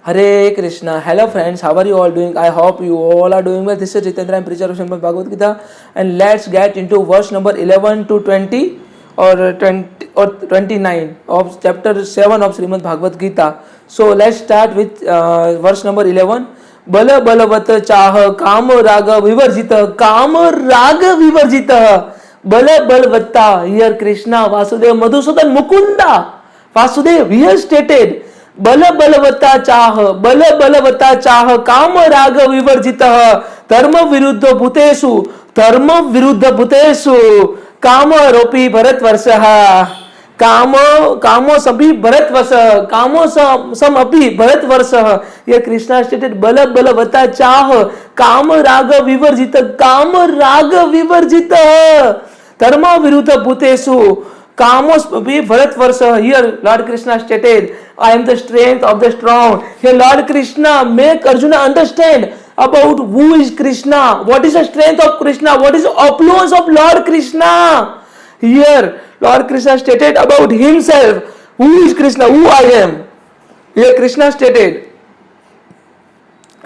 Hare Krishna. Hello friends, how are you all doing? I hope you all are doing well. This is Jitendra, I am preacher of Srimad Bhagavad Gita, and let's get into verse number 11 to 20 or 20 or 29 of chapter 7 of Srimad Bhagavad Gita. So let's start with verse number 11. बल बलवत चाह काम राग विवर्जित काम राग विवर्जित बल बलवत्ता. Here Krishna, Vasudeva, Madhusudan, Mukunda, Vasudev here stated बल बलवत्ता चाह काम राग विवर्जित धर्म विरुद्ध भूतेषु काम रूपी भरतवर्ष कामो सभी भरतवर्ष कामो सम अपि भरतवर्ष. ये कृष्णा स्टेटेड बल बलवत्ता चाह काम राग विवर्जित धर्म विरुद्ध भूतेषु Kamos be Bharatvarsha. Here Lord Krishna stated, I am the strength of the strong. Here Lord Krishna make Arjuna understand about who is Krishna, what is the strength of Krishna, what is the affluence of Lord Krishna. Here Lord Krishna stated about himself, who is Krishna, who I am. Here Krishna stated,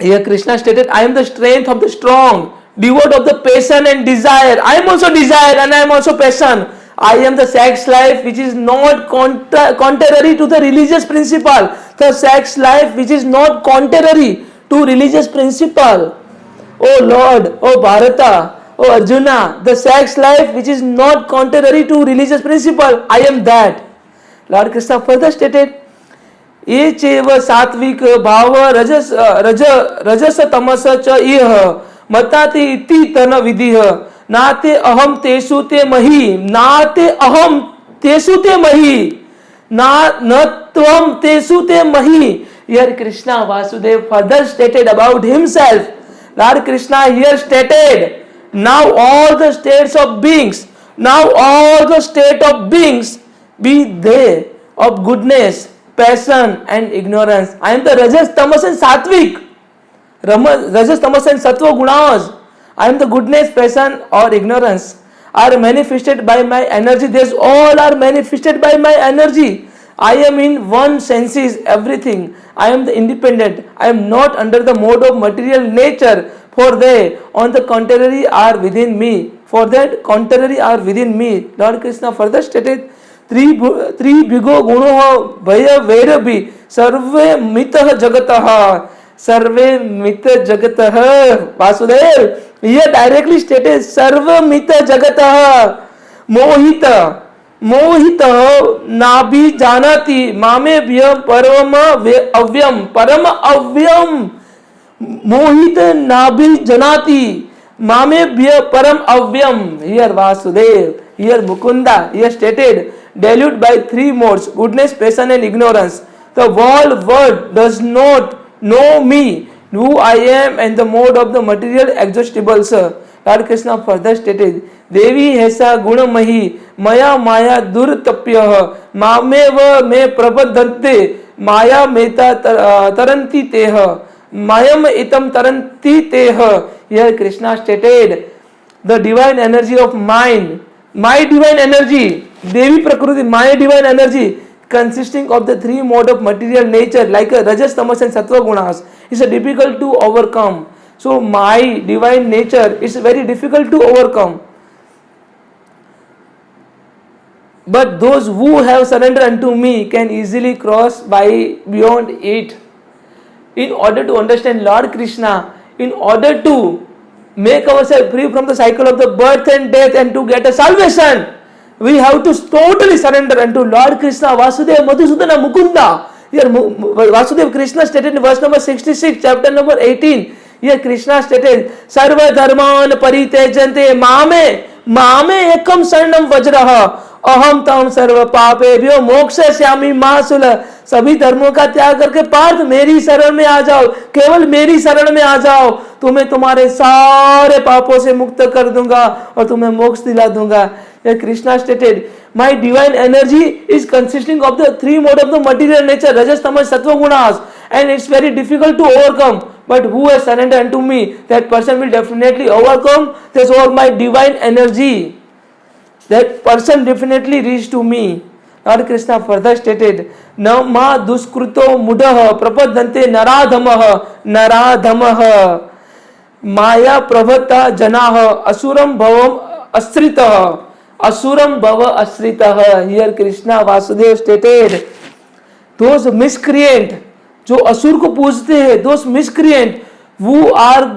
I am the strength of the strong, devoid of the passion and desire. I am also desire and I am also passion. I am the sex life which is not contrary to the religious principle. The sex life which is not contrary to religious principle. Oh Lord, oh Bharata, oh Arjuna, the sex life which is not contrary to religious principle. I am that. Lord Krishna further stated, ये चेव सात्विक भाव रजस तमस च इह मताति इति तन विधिः नाते अहम तेषु ते मही नाते अहम तेषु ते मही ना न त्वम तेषु ते मही. Here Krishna Vasudeva further stated about himself. Lord Krishna here stated, now all the states of beings, be they of goodness, passion and ignorance. I am the Rajas, Tamas and Satvik. Rajas, Tamas and Sattva gunas. I am the goodness, passion or ignorance are manifested by my energy. These all are manifested by my energy. I am in one senses everything. I am the independent. I am not under the mode of material nature. For they, on the contrary, are within me. Lord Krishna further stated, Bigo Guno Bhaya Vairabi Sarve Mitah Jagatah. Sarve Mita Jagatah. Vasudev here directly stated Sarva Mita Jagatah Mohita Nabi Janati Mame Vyam Parama Avyam Mohita Nabi Janati Mame Vya Param Avyam. Here Vasudev, here Mukunda, here stated dilute by three modes, goodness, passion and ignorance. The whole world does not know me, who I am, and the mode of the material exhaustibles. Lord Krishna further stated, Devi Hesa Gunamahi Maya Maya Durtapyah Mameva Me Prabadhante Maya Meta Taranti Teha Mayam Itam Taranti Teha. Here Krishna stated, the divine energy of mind, my divine energy, Devi Prakruti, my divine energy, consisting of the three modes of material nature like Rajas, Tamas and Sattva gunas, is difficult to overcome. So my divine nature is very difficult to overcome. But those who have surrendered unto me can easily cross beyond it. In order to understand Lord Krishna, in order to make ourselves free from the cycle of the birth and death and to get a salvation, we have to totally surrender unto Lord Krishna, Vasudeva, Madhusudana, Mukunda. Here Vasudeva Krishna stated in verse number 66, chapter number 18. Here Krishna stated, Sarva Dharman Paritejante Mame Ekam Sarnam Vajraha Aham Tam Sarva Pape Vyo Moksha Syami Masula. सभी धर्मों का त्याग करके पार्थ मेरी शरण में आ जाओ, केवल मेरी शरण में आ जाओ, तुम्हें तुम्हारे सारे पापों से मुक्त कर दूंगा और तुम्हें मोक्ष दिला दूंगा. Krishna stated, my divine energy is consisting of the three modes of the material nature, Rajas, Tamas, Sattva gunas, and it's very difficult to overcome. But who has surrendered unto me, that person will definitely overcome. That's all my divine energy. That person definitely reach to me. Lord Krishna further stated, "Na ma duskrito mudah prapadante naradhamah maya pravata janah asuram bhavam asritah." Here Krishna Vasudeva stated, those miscreant जो असुर को पूजते हैं, those miscreant who are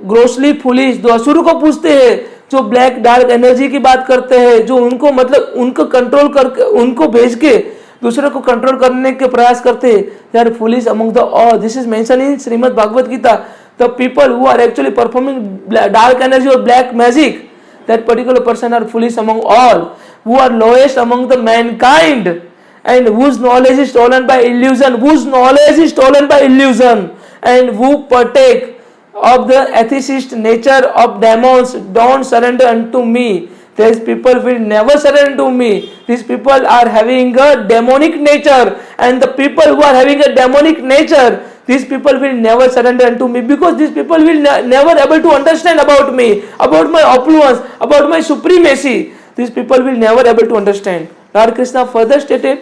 grossly foolish, जो असुर को पूजते हैं, जो ब्लैक डार्क एनर्जी की बात करते हैं, जो उनको मतलब उनको कंट्रोल करके उनको भेज के दूसरे को कंट्रोल करने के प्रयास करते हैं, they are foolish among the all. This is mentioned in Srimad Bhagavad Gita. The people who are actually performing dark energy or black magic, that particular person are foolish among all, who are lowest among the mankind, and whose knowledge is stolen by illusion, and who partake of the atheist nature of demons, don't surrender unto me. These people will never surrender to me. These people are having a demonic nature, and the people who are having a demonic nature, these people will never surrender unto me, because these people will never able to understand about me, about my opulence, about my supremacy. These people will never able to understand. Lord Krishna further stated,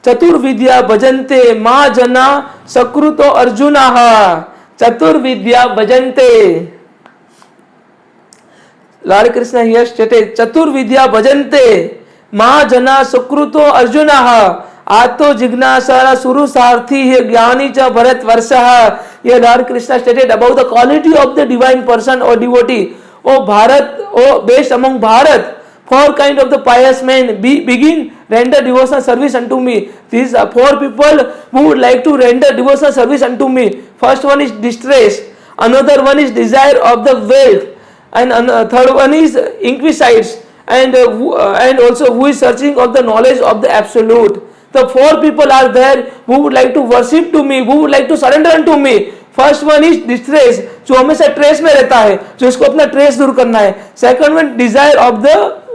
चतुर्विद्या भजन्ते मा जना सकृतो अर्जुनाः. चतुर्विद्या भजन्ते. Lord Krishna here stated, चतुर्विद्या भजन्ते मा जना सकृतो अर्जुनाः आतो जिज्ञासा सुरुसार्थी ज्ञानी च भरतवर्षः. Here Lord Krishna stated about the quality of the divine person or devotee. O Bharat, O based among Bharat, four kind of the pious men begin render devotional service unto me. These are four people who would like to render devotional service unto me. First one is distress, another one is desire of the wealth, and third one is inquisites, and also who is searching of the knowledge of the absolute. The four people are there who would like to worship to me, who would like to surrender unto me. First one is distress, जो हमेशा trace में रहता है, जो इसको अपना trace दूर करना है. Second one desire of the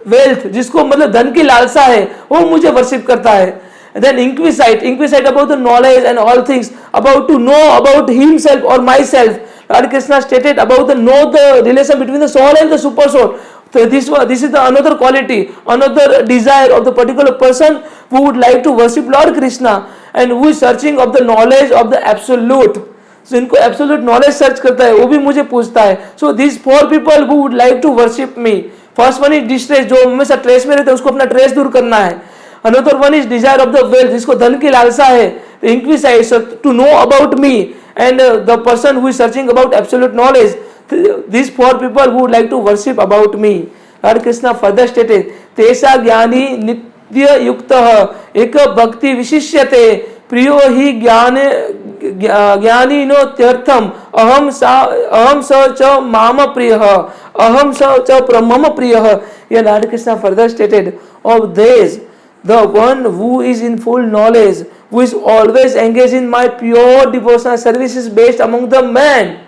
wealth, जिसको मतलब धन की लालसा है, वो मुझे वर्शिप करता है. Then inquisite about the knowledge and all things, about to know about himself or myself. Lord Krishna stated about the know the relation between the soul and the super soul. So this is the another quality, another desire of the particular person who would like to worship Lord Krishna, and who is searching of the knowledge of the absolute. So इनको absolute knowledge search करता है, वो भी मुझे पूछता है. So these four people who would like to worship me. First one is distress, जो हमेशा ट्रेस में रहता है, उसको अपना ट्रेस दूर करना है. Another one is desire of the wealth, जिसको धन की लालसा है. Inquisites, to know about me, and the person who is searching about absolute knowledge. These four people who would like to worship about me. Lord Krishna further stated, तेषा ज्ञानी नित्य युक्तः एक भक्ति विशिष्यते प्रियो हि ज्ञानी नो त्यर्थम अहम स च माम प्रियः अहम स च मम प्रियः. Here Lord Krishna further stated, of this the one who is in full knowledge, who is always engaged in my pure devotional service is based among the men.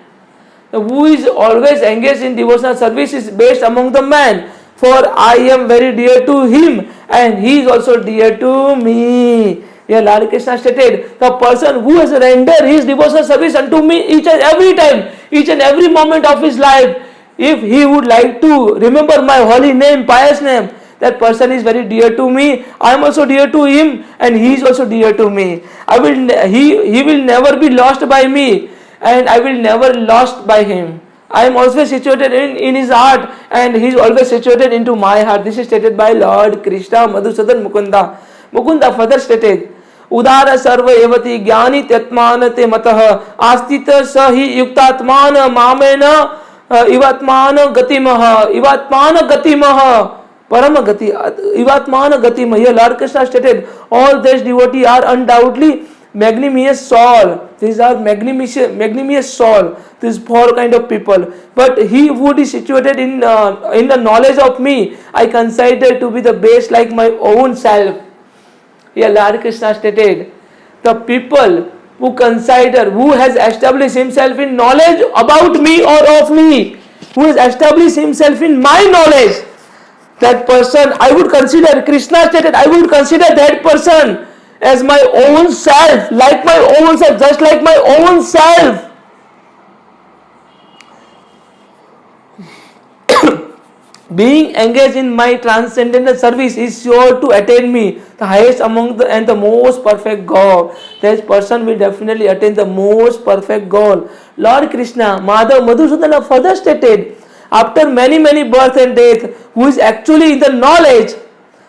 Who is always engaged in devotional service is based among the men. For I am very dear to him, and he is also dear to me. Here Lord Krishna stated, the person who has rendered his devotional service unto me each and every time, each and every moment of his life, if he would like to remember my holy name, pious name, that person is very dear to me. I am also dear to him, and he is also dear to me. He will never be lost by me, and I will never lost by him. I am always situated in his heart, and he is always situated into my heart. This is stated by Lord Krishna Madhusudan Mukunda. Mukunda further stated, उदार सर्व एवति ज्ञानी त्यत्मान ते मतः आस्तित स हि युक्तात्मान मामेन इवात्मान गतिमः परम गति इवात्मान गतिमः. Here Lord Krishna stated, all these devotees are undoubtedly magnanimous soul. These are magnanimous soul. These four kind of people. But he who is situated in the knowledge of me, I consider to be the best like my own self. Here Lord Krishna stated, the people who consider, who has established himself in knowledge about me or of me, who has established himself in my knowledge, that person I would consider, Krishna stated, I would consider that person as my own self, like my own self, just like my own self. Being engaged in my transcendental service is sure to attain me, the highest among the and the most perfect goal. That person will definitely attain the most perfect goal. Lord Krishna, Madhav Madhusudana further stated, after many birth and death, who is actually in the knowledge,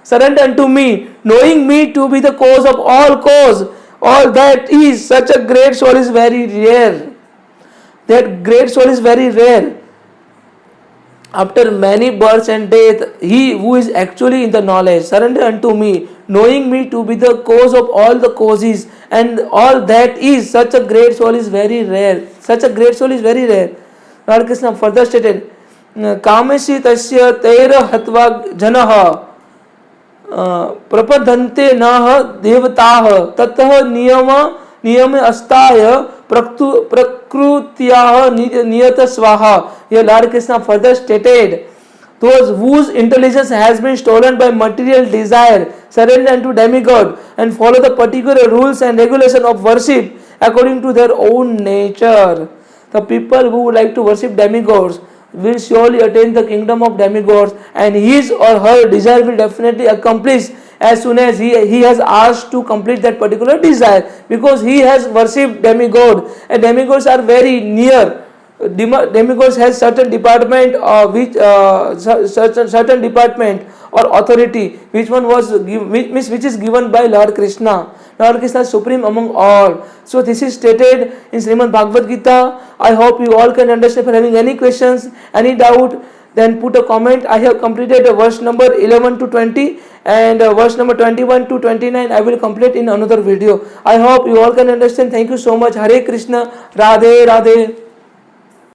surrender unto me, knowing me to be the cause of all cause. All that is such a great soul is very rare. That great soul is very rare. After many births and death, he who is actually in the knowledge, surrender unto me, knowing me to be the cause of all the causes, and all that is such a great soul is very rare. Such a great soul is very rare. Lord Krishna further stated, Kameshi tasya teira hatva janah प्रपदन्ते न देवताः ततः नियम अस्ताय प्रकृत्याः नियत स्वाहा. Here Lord Krishna further stated, those whose intelligence has been stolen by material desire surrender unto demigod and follow the particular rules and regulation of worship according to their own nature. The people who would like to worship demigods will surely attain the kingdom of demigods, and his or her desire will definitely accomplish as soon as he has asked to complete that particular desire, because he has worshipped demigod, and demigods are very near. Demigods has certain department certain department or authority which is given by Lord Krishna. Lord Krishna is supreme among all. So this is stated in Srimad Bhagavad Gita. I hope you all can understand. If having any questions, any doubt, then put a comment. I have completed verse number 11 to 20 and verse number 21 to 29 I will complete in another video. I hope you all can understand. Thank you so much. Hare Krishna. Radhe Radhe.